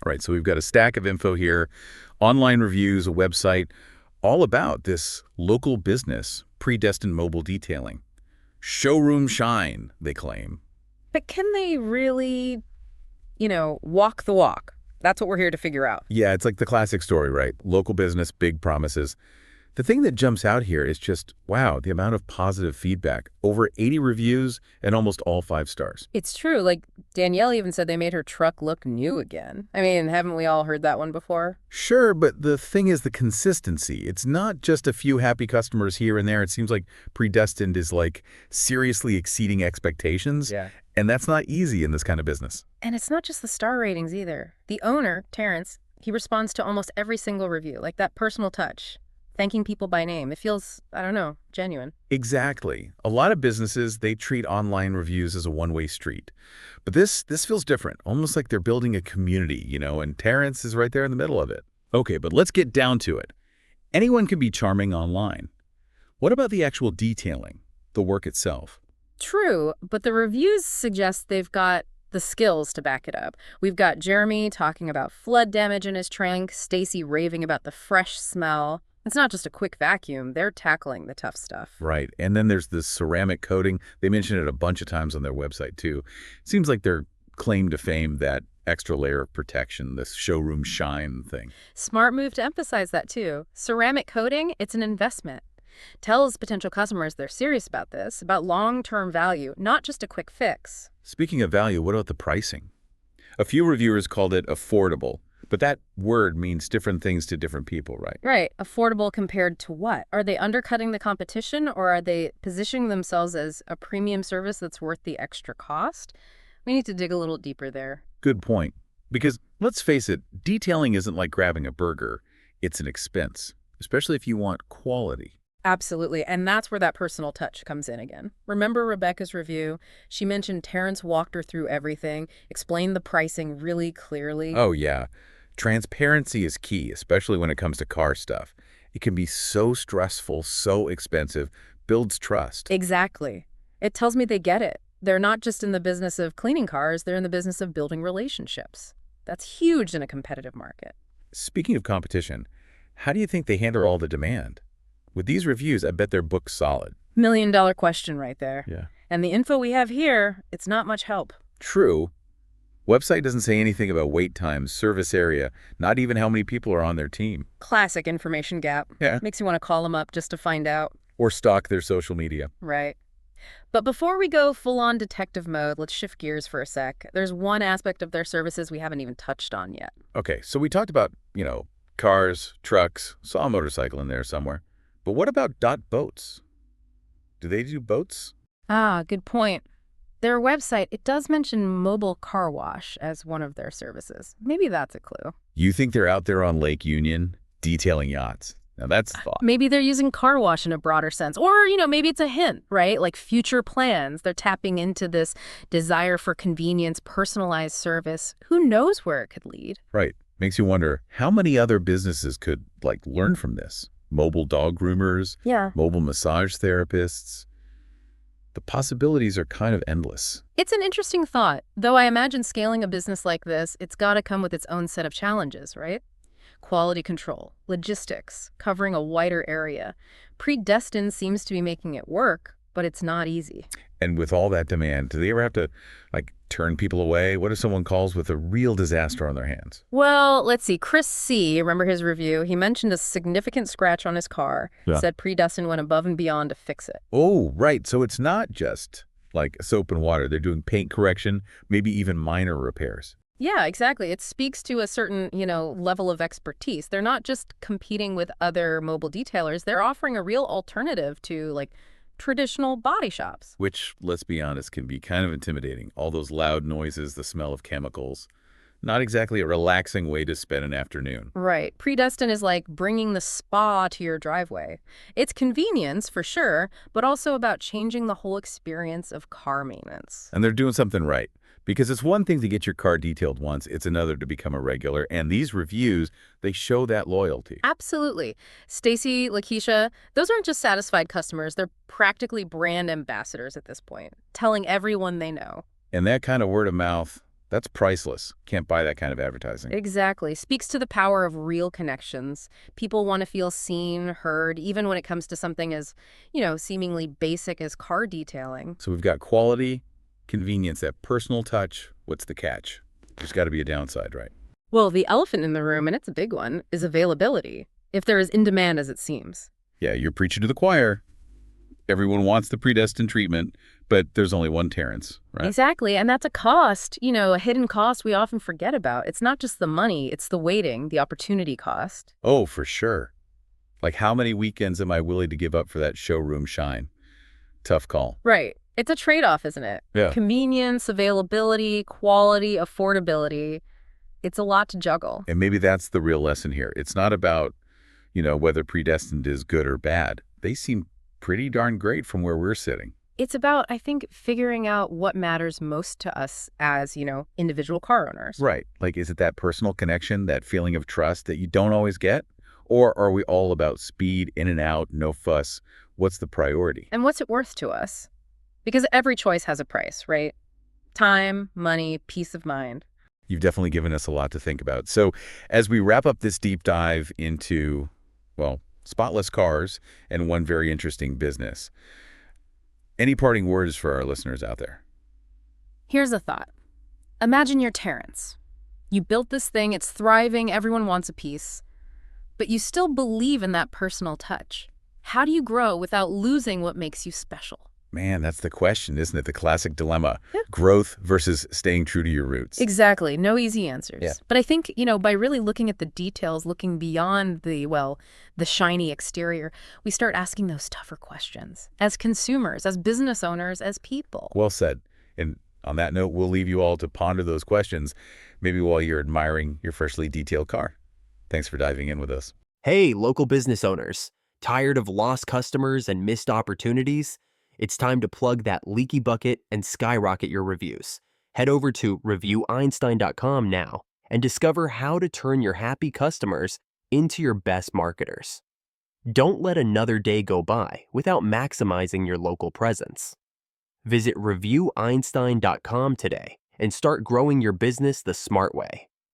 All right, so we've got a stack of info here, online reviews, a website, all about this local business, Predestined Mobile Detailing. Showroom shine, they claim. But can they really, walk the walk? That's what we're here to figure out. Yeah, it's like the classic story, right? Local business, big promises. The thing that jumps out here is just, wow, the amount of positive feedback. Over 80 reviews and almost all 5 stars. It's true. Like, Danielle even said they made her truck look new again. I mean, haven't we all heard that one before? Sure, but the thing is the consistency. It's not just a few happy customers here and there. It seems like Predestined is like seriously exceeding expectations. Yeah. And that's not easy in this kind of business. And it's not just the star ratings either. The owner, Terrence, he responds to almost every single review, like that personal touch, thanking people by name. It feels, I don't know, genuine. Exactly. A lot of businesses, they treat online reviews as a one-way street. But this feels different, almost like they're building a community, and Terrance is right there in the middle of it. Okay, but let's get down to it. Anyone can be charming online. What about the actual detailing, the work itself? True, but the reviews suggest they've got the skills to back it up. We've got Jeremy talking about flood damage in his trunk, Stacy raving about the fresh smell. It's not just a quick vacuum. They're tackling the tough stuff. Right. And then there's this ceramic coating. They mention it a bunch of times on their website, too. It seems like their claim to fame, that extra layer of protection, this showroom shine thing. Smart move to emphasize that, too. Ceramic coating, it's an investment. Tells potential customers they're serious about this, about long-term value, not just a quick fix. Speaking of value, what about the pricing? A few reviewers called it affordable, but that word means different things to different people, right? Right. Affordable compared to what? Are they undercutting the competition, or are they positioning themselves as a premium service that's worth the extra cost? We need to dig a little deeper there. Good point. Because let's face it, detailing isn't like grabbing a burger. It's an expense, especially if you want quality. Absolutely. And that's where that personal touch comes in again. Remember Rebecca's review? She mentioned Terrence walked her through everything, explained the pricing really clearly. Oh, yeah. Transparency is key, especially when it comes to car stuff. It can be so stressful, so expensive, builds trust. Exactly. It tells me they get it. They're not just in the business of cleaning cars, they're in the business of building relationships. That's huge in a competitive market. Speaking of competition, how do you think they handle all the demand? With these reviews, I bet they're booked solid. $1 million question right there. Yeah. And the info we have here, it's not much help. True. Website doesn't say anything about wait times, service area, not even how many people are on their team. Classic information gap. Yeah. Makes you want to call them up just to find out. Or stalk their social media. Right. But before we go full-on detective mode, let's shift gears for a sec. There's one aspect of their services we haven't even touched on yet. Okay, so we talked about, cars, trucks, saw a motorcycle in there somewhere. But what about boats? Do they do boats? Ah, good point. Their website, it does mention mobile car wash as one of their services. Maybe that's a clue. You think they're out there on Lake Union detailing yachts? Now that's thought. Maybe they're using car wash in a broader sense. Or, maybe it's a hint, right? Like future plans. They're tapping into this desire for convenience, personalized service. Who knows where it could lead? Right. Makes you wonder, how many other businesses could, learn from this? Mobile dog groomers? Yeah. Mobile massage therapists? The possibilities are kind of endless. It's an interesting thought, though I imagine scaling a business like this, it's got to come with its own set of challenges, right? Quality control, logistics, covering a wider area. Predestined seems to be making it work, but it's not easy. And with all that demand, do they ever have to, turn people away? What if someone calls with a real disaster on their hands? Well, let's see. Chris C., remember his review? He mentioned a significant scratch on his car, said Predestined went above and beyond to fix it. Oh, right. So it's not just like soap and water. They're doing paint correction, maybe even minor repairs. Yeah, exactly. It speaks to a certain, level of expertise. They're not just competing with other mobile detailers. They're offering a real alternative to, traditional body shops. Which, let's be honest, can be kind of intimidating. All those loud noises, the smell of chemicals. Not exactly a relaxing way to spend an afternoon. Right. Predestined is like bringing the spa to your driveway. It's convenience, for sure, but also about changing the whole experience of car maintenance. And they're doing something right. Because it's one thing to get your car detailed once, it's another to become a regular. And these reviews, they show that loyalty. Absolutely. Stacy, Lakeisha, those aren't just satisfied customers. They're practically brand ambassadors at this point, telling everyone they know. And that kind of word of mouth, That's priceless. Can't buy that kind of advertising. Exactly. Speaks to the power of real connections. People want to feel seen, heard, even when it comes to something as, seemingly basic as car detailing. So we've got quality, convenience, that personal touch. What's the catch? There's got to be a downside, right? Well, the elephant in the room, and it's a big one, is availability, if they're as in demand as it seems. Yeah, you're preaching to the choir. Everyone wants the predestined treatment, but there's only one Terrence, right? Exactly, and that's a cost, a hidden cost we often forget about. It's not just the money, it's the waiting, the opportunity cost. Oh, for sure. Like, how many weekends am I willing to give up for that showroom shine? Tough call. Right. It's a trade-off, isn't it? Yeah. Convenience, availability, quality, affordability. It's a lot to juggle. And maybe that's the real lesson here. It's not about, whether predestined is good or bad. They seem pretty darn great from where we're sitting. It's about, I think, figuring out what matters most to us as, individual car owners. Right. Like, is it that personal connection, that feeling of trust that you don't always get? Or are we all about speed, in and out, no fuss? What's the priority? And what's it worth to us? Because every choice has a price, right? Time, money, peace of mind. You've definitely given us a lot to think about. So as we wrap up this deep dive into, well, spotless cars and one very interesting business, any parting words for our listeners out there? Here's a thought. Imagine you're Terrence. You built this thing, it's thriving, everyone wants a piece, but you still believe in that personal touch. How do you grow without losing what makes you special? Man, that's the question, isn't it? The classic dilemma. Yeah. Growth versus staying true to your roots. Exactly. No easy answers. Yeah. But I think, by really looking at the details, looking beyond the shiny exterior, we start asking those tougher questions as consumers, as business owners, as people. Well said. And on that note, we'll leave you all to ponder those questions, maybe while you're admiring your freshly detailed car. Thanks for diving in with us. Hey, local business owners. Tired of lost customers and missed opportunities? It's time to plug that leaky bucket and skyrocket your reviews. Head over to revieweinstein.com now and discover how to turn your happy customers into your best marketers. Don't let another day go by without maximizing your local presence. Visit revieweinstein.com today and start growing your business the smart way.